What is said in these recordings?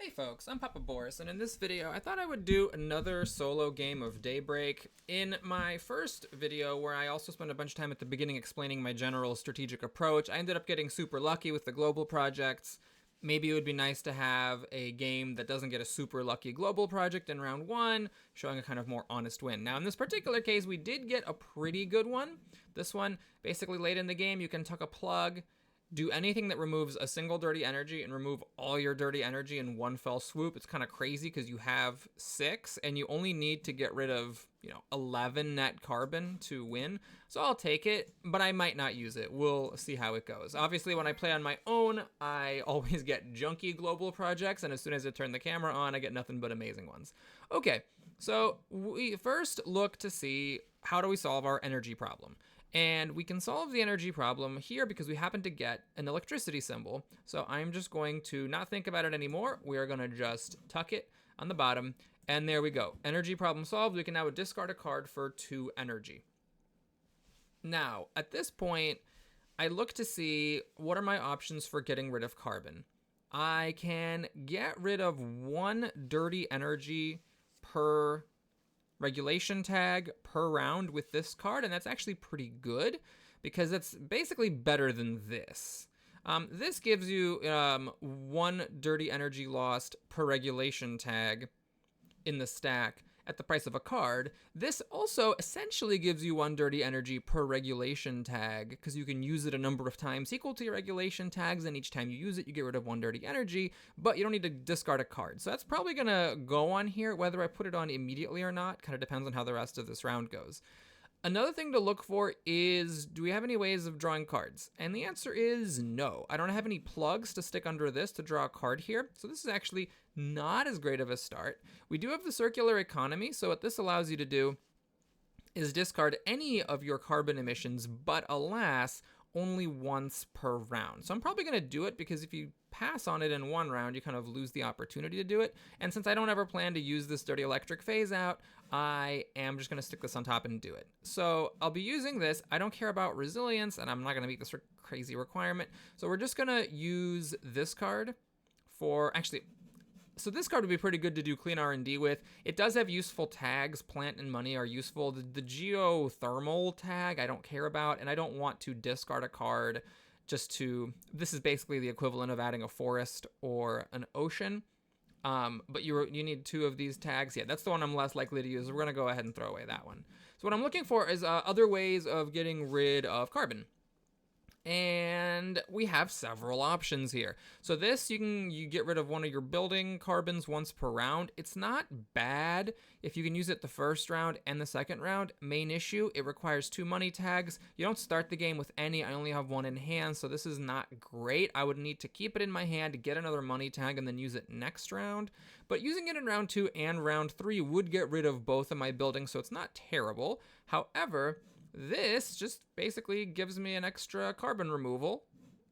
Hey folks, I'm Papa Boris, and in this video I thought I would do another solo game of Daybreak. In my first video, where I also spent a bunch of time at the beginning explaining my general strategic approach, I ended up getting super lucky with the global projects. Maybe it would be nice to have a game that doesn't get a super lucky global project in round one, showing a kind of more honest win. Now in this particular case, we did get a pretty good one. This one, basically late in the game, you can tuck a plug, do anything that removes a single dirty energy and remove all your dirty energy in one fell swoop. It's kind of crazy because you have 6 and you only need to get rid of, 11 net carbon to win. So I'll take it, but I might not use it. We'll see how it goes. Obviously, when I play on my own, I always get junky global projects, and as soon as I turn the camera on, I get nothing but amazing ones. Okay, so we first look to see how do we solve our energy problem. And we can solve the energy problem here because we happen to get an electricity symbol. So I'm just going to not think about it anymore. We are going to just tuck it on the bottom. And there we go. Energy problem solved. We can now discard a card for 2 energy. Now, at this point, I look to see what are my options for getting rid of carbon. I can get rid of 1 dirty energy per regulation tag per round with this card, and that's actually pretty good because it's basically better than this. This gives you 1 dirty energy lost per regulation tag in the stack at the price of a card. This also essentially gives you 1 dirty energy per regulation tag because you can use it a number of times equal to your regulation tags, and each time you use it, you get rid of 1 dirty energy, but you don't need to discard a card. So that's probably going to go on here. Whether I put it on immediately or not kind of depends on how the rest of this round goes. Another thing to look for is, do we have any ways of drawing cards? And the answer is no. I don't have any plugs to stick under this to draw a card here, so this is actually not as great of a start. We do have the circular economy, so what this allows you to do is discard any of your carbon emissions, but alas, only once per round. So I'm probably going to do it because if you pass on it in 1 round, you kind of lose the opportunity to do it. And since I don't ever plan to use this dirty electric phase out, I am just going to stick this on top and do it. So I'll be using this. I don't care about resilience, and I'm not going to meet this crazy requirement. So we're just going to use this card for, actually, so this card would be pretty good to do clean R&D with. It does have useful tags. Plant and money are useful. The geothermal tag I don't care about, and I don't want to discard a card just to, this is basically the equivalent of adding a forest or an ocean. But you need 2 of these tags. Yeah, that's the one I'm less likely to use. We're going to go ahead and throw away that one. So what I'm looking for is other ways of getting rid of carbon. And we have several options here. So this, you get rid of 1 of your building carbons once per round. It's not bad if you can use it the first round and the second round. Main issue, it requires 2 money tags. You don't start the game with any. I only have 1 in hand, so this is not great. I would need to keep it in my hand to get another money tag and then use it next round. But using it in round 2 and round 3 would get rid of both of my buildings, so it's not terrible. However, this just basically gives me an extra carbon removal.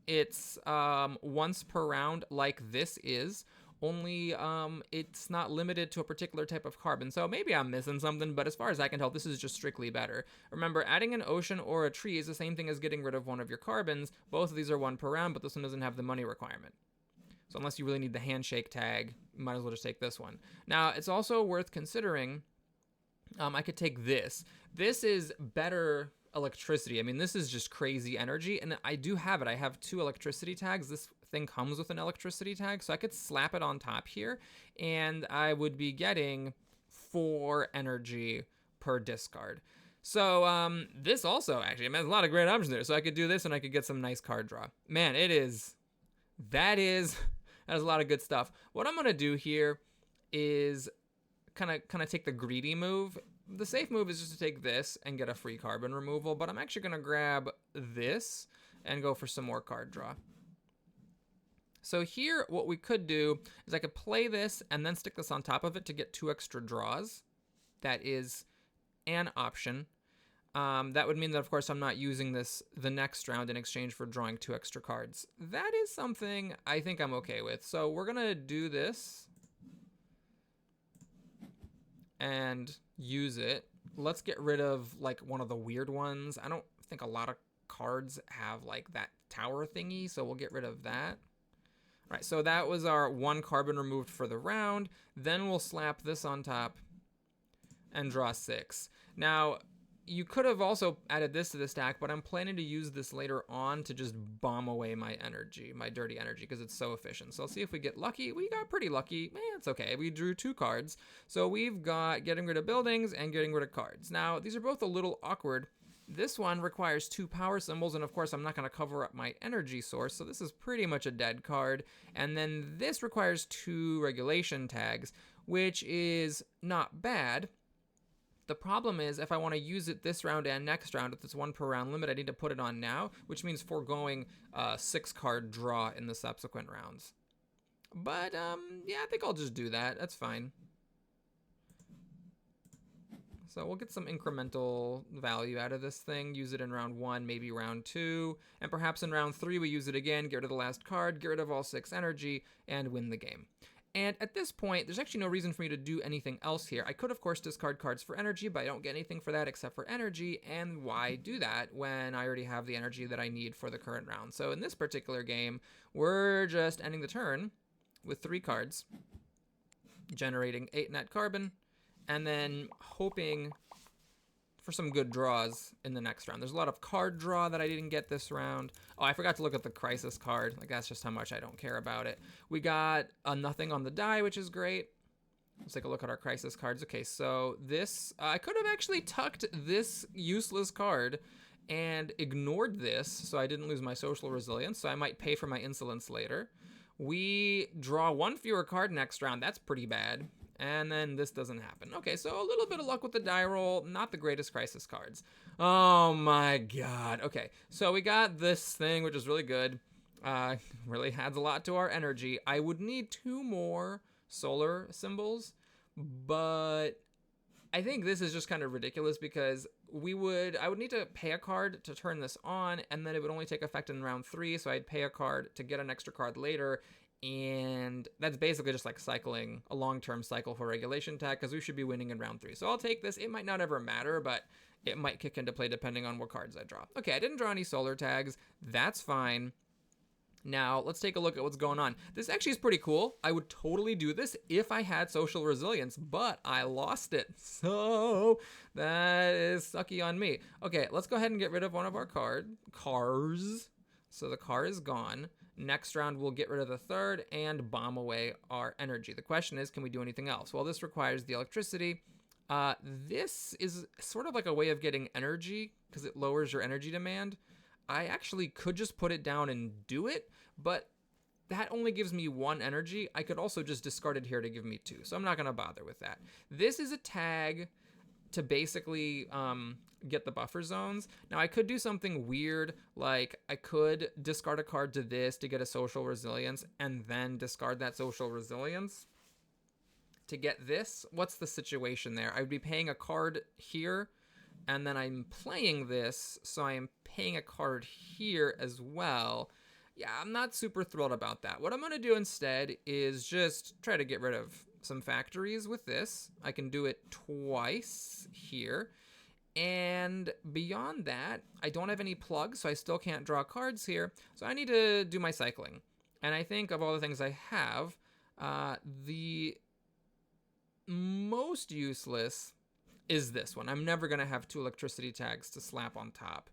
It's once per round like this is, only it's not limited to a particular type of carbon. So maybe I'm missing something, but as far as I can tell, this is just strictly better. Remember, adding an ocean or a tree is the same thing as getting rid of 1 of your carbons. Both of these are 1 per round, but this one doesn't have the money requirement. So unless you really need the handshake tag, you might as well just take this one. Now, it's also worth considering, I could take this. This is better electricity. I mean, this is just crazy energy, and I do have it. I have 2 electricity tags. This thing comes with an electricity tag, so I could slap it on top here, and I would be getting 4 energy per discard. So this also actually, I mean, there's a lot of great options there. So I could do this, and I could get some nice card draw. Man, that is a lot of good stuff. What I'm gonna do here is kind of take the greedy move. The safe move is just to take this and get a free carbon removal, but I'm actually going to grab this and go for some more card draw. So here, what we could do is I could play this and then stick this on top of it to get 2 extra draws. That is an option. That would mean that, of course, I'm not using this the next round in exchange for drawing 2 extra cards. That is something I think I'm okay with. So we're going to do this and use it. Let's get rid of like 1 of the weird ones. I don't think a lot of cards have like that tower thingy, so we'll get rid of that. Right, so that was our 1 carbon removed for the round. Then we'll slap this on top and draw 6. Now, you could have also added this to the stack, but I'm planning to use this later on to just bomb away my energy, my dirty energy, because it's so efficient. So let's see if we get lucky. We got pretty lucky. It's okay. We drew 2 cards. So we've got getting rid of buildings and getting rid of cards. Now, these are both a little awkward. This one requires 2 power symbols, and of course I'm not going to cover up my energy source, so this is pretty much a dead card. And then this requires 2 regulation tags, which is not bad. The problem is if I want to use it this round and next round, if it's 1 per round limit, I need to put it on now, which means foregoing a 6 card draw in the subsequent rounds. But yeah, I think I'll just do that. That's fine. So we'll get some incremental value out of this thing, use it in round 1, maybe round 2, and perhaps in round 3 we use it again, get rid of the last card, get rid of all 6 energy, and win the game. And at this point, there's actually no reason for me to do anything else here. I could, of course, discard cards for energy, but I don't get anything for that except for energy, and why do that when I already have the energy that I need for the current round? So in this particular game, we're just ending the turn with 3 cards, generating 8 net carbon, and then hoping for some good draws in the next round. There's a lot of card draw that I didn't get this round. Oh, I forgot to look at the crisis card. Like, that's just how much I don't care about it. We got a nothing on the die, which is great. Let's take a look at our crisis cards. Okay, so this, I could have actually tucked this useless card and ignored this so I didn't lose my social resilience, so I might pay for my insolence later. We draw 1 fewer card next round. That's pretty bad. And then this doesn't happen. Okay, so a little bit of luck with the die roll. Not the greatest crisis cards. Oh my god. Okay, so we got this thing, which is really good. Really adds a lot to our energy. I would need 2 more solar symbols, but I think this is just kind of ridiculous because I would need to pay a card to turn this on, and then it would only take effect in round 3, so I'd pay a card to get an extra card later. And that's basically just like cycling a long-term cycle for regulation tag because we should be winning in round 3. So I'll take this. It might not ever matter, but it might kick into play depending on what cards I draw. Okay, I didn't draw any solar tags. That's fine. Now, let's take a look at what's going on. This actually is pretty cool. I would totally do this if I had social resilience, but I lost it. So that is sucky on me. Okay, let's go ahead and get rid of one of our cars. So the car is gone. Next round, we'll get rid of the 3rd and bomb away our energy. The question is, can we do anything else? Well, this requires the electricity. This is sort of like a way of getting energy because it lowers your energy demand. I actually could just put it down and do it, but that only gives me 1 energy. I could also just discard it here to give me 2, so I'm not going to bother with that. This is a tag to basically get the buffer zones. Now, I could do something weird, like I could discard a card to this to get a social resilience and then discard that social resilience to get this. What's the situation there? I would be paying a card here, and then I'm playing this, so I am paying a card here as well. Yeah, I'm not super thrilled about that. What I'm going to do instead is just try to get rid of some factories with this. I can do it twice here. And beyond that, I don't have any plugs, so I still can't draw cards here. So I need to do my cycling. And I think of all the things I have, the most useless is this one. I'm never going to have 2 electricity tags to slap on top.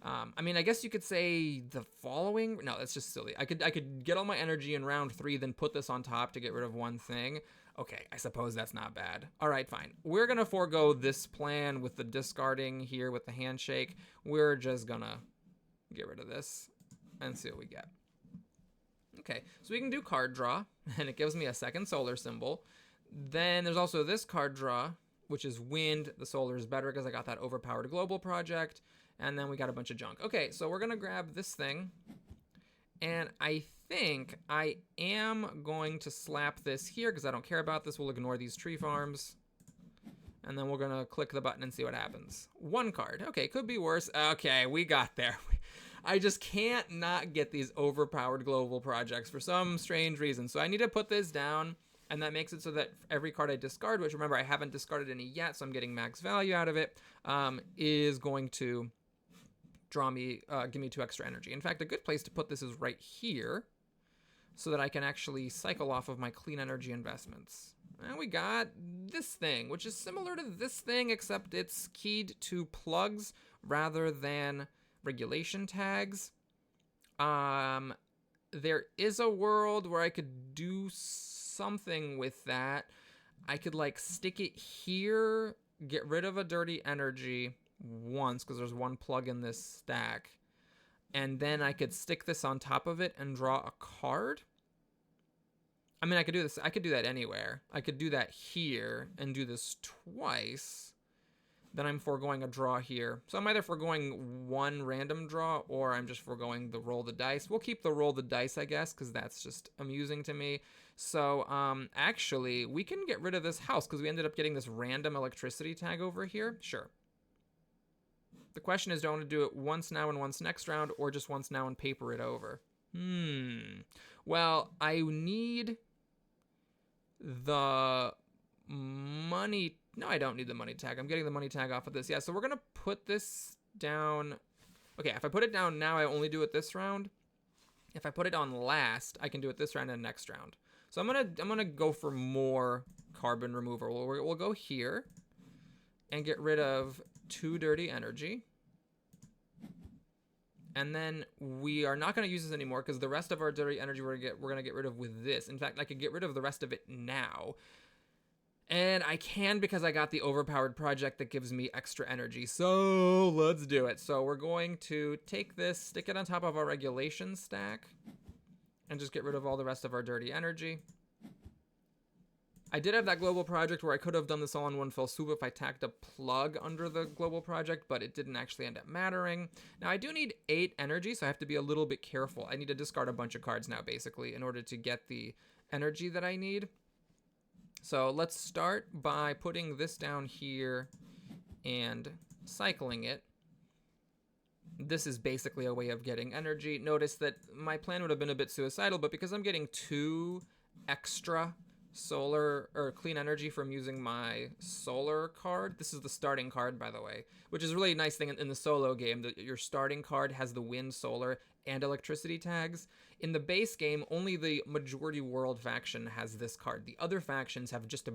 I mean, I guess you could say the following. No, that's just silly. I could get all my energy in round 3, then put this on top to get rid of 1 thing. Okay, I suppose that's not bad. All right, fine. We're going to forego this plan with the discarding here with the handshake. We're just going to get rid of this and see what we get. Okay, so we can do card draw, and it gives me a 2nd solar symbol. Then there's also this card draw, which is wind. The solar is better because I got that overpowered global project. And then we got a bunch of junk. Okay, so we're going to grab this thing. And I think I am going to slap this here because I don't care about this. We'll ignore these tree farms. And then we're going to click the button and see what happens. 1 card. Okay, could be worse. Okay, we got there. I just can't not get these overpowered global projects for some strange reason. So I need to put this down. And that makes it so that every card I discard, which remember I haven't discarded any yet, so I'm getting max value out of it, is going to give me 2 extra energy. In fact, a good place to put this is right here. so that I can actually cycle off of my clean energy investments. And we got this thing, which is similar to this thing, except it's keyed to plugs rather than regulation tags. There is a world where I could do something with that. I could like stick it here, get rid of a dirty energy once, because there's one plug in this stack. And then I could stick this on top of it and draw a card. I mean, I could do this. I could do that anywhere. I could do that here and do this twice. Then I'm foregoing a draw here. So I'm either foregoing one random draw or I'm just foregoing the roll the dice. We'll keep the roll the dice, I guess, because that's just amusing to me. So actually, we can get rid of this house because we ended up getting this random electricity tag over here. Sure. The question is, do I want to do it once now and once next round, or just once now and paper it over? Well, I need the money. No, I don't need the money tag. I'm getting the money tag off of this. Yeah, so we're going to put this down. Okay, if I put it down now, I only do it this round. If I put it on last, I can do it this round and next round. So I'm gonna go for more carbon removal. We'll go here and get rid of 2 dirty energy. And then we are not going to use this anymore because the rest of our dirty energy we're going to get rid of with this. In fact, I could get rid of the rest of it now. And I can because I got the overpowered project that gives me extra energy. So let's do it. So we're going to take this, stick it on top of our regulation stack, and just get rid of all the rest of our dirty energy. I did have that global project where I could have done this all in one fell swoop if I tacked a plug under the global project, but it didn't actually end up mattering. Now I do need 8 energy, so I have to be a little bit careful. I need to discard a bunch of cards now, basically, in order to get the energy that I need. So let's start by putting this down here and cycling it. This is basically a way of getting energy. Notice that my plan would have been a bit suicidal, but because I'm getting 2 extra solar or clean energy from using my solar card. This is the starting card, by the way, which is a really nice thing in the solo game, that your starting card has the wind, solar, and electricity tags. In the base game, only the majority world faction has this card. The other factions have just a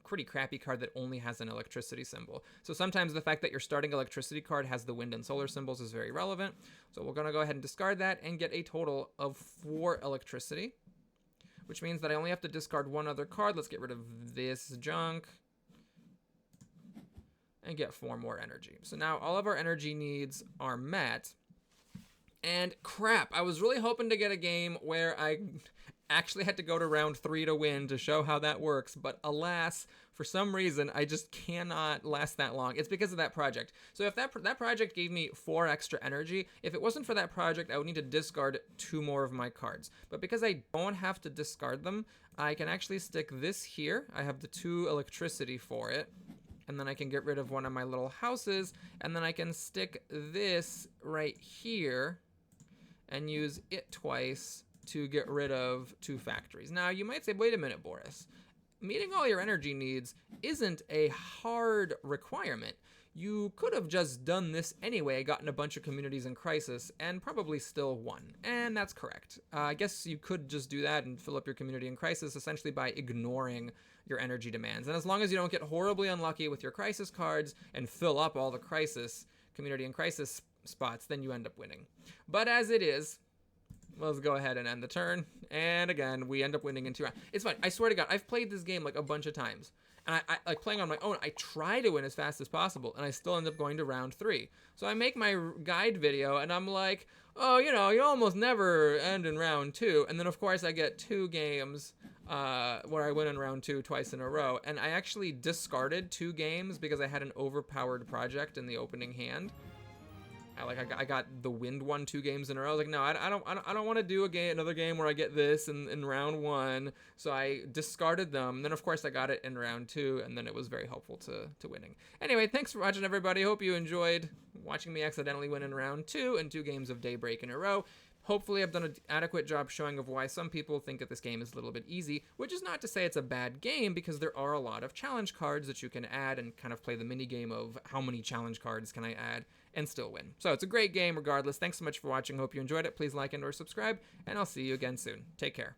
pretty crappy card that only has an electricity symbol. So sometimes the fact that your starting electricity card has the wind and solar symbols is very relevant. So we're going to go ahead and discard that and get a total of 4 electricity, which means that I only have to discard 1 other card. Let's get rid of this junk and get 4 more energy. So now all of our energy needs are met. And crap, I was really hoping to get a game where I actually had to go to round 3 to win to show how that works, but alas, for some reason, I just cannot last that long. It's because of that project. So if that project gave me 4 extra energy, if it wasn't for that project, I would need to discard 2 more of my cards. But because I don't have to discard them, I can actually stick this here. I have the 2 electricity for it. And then I can get rid of one of my little houses, and then I can stick this right here and use it twice to get rid of 2 factories. Now, you might say, wait a minute, Boris. Meeting all your energy needs isn't a hard requirement. You could have just done this anyway, gotten a bunch of communities in crisis, and probably still won. And that's correct. I guess you could just do that and fill up your community in crisis essentially by ignoring your energy demands. And as long as you don't get horribly unlucky with your crisis cards and fill up all the community in crisis spots, then you end up winning. But as it is, let's go ahead and end the turn. And again, we end up winning in 2 rounds. It's fine. I swear to God, I've played this game like a bunch of times. And I like playing on my own, I try to win as fast as possible, and I still end up going to round 3. So I make my guide video, and I'm like, oh, you know, you almost never end in round 2. And then, of course, I get 2 games where I win in round 2 twice in a row. And I actually discarded 2 games because I had an overpowered project in the opening hand. I got the wind one 2 games in a row. I was like, no, I don't want to do another game where I get this in round 1. So I discarded them. Then of course I got it in round 2, and then it was very helpful to winning. Anyway, thanks for watching, everybody. Hope you enjoyed watching me accidentally win in round 2 and 2 games of Daybreak in a row. Hopefully I've done an adequate job showing of why some people think that this game is a little bit easy, which is not to say it's a bad game, because there are a lot of challenge cards that you can add and kind of play the mini game of how many challenge cards can I add and still win. So it's a great game regardless. Thanks so much for watching. Hope you enjoyed it. Please like and or subscribe, and I'll see you again soon. Take care.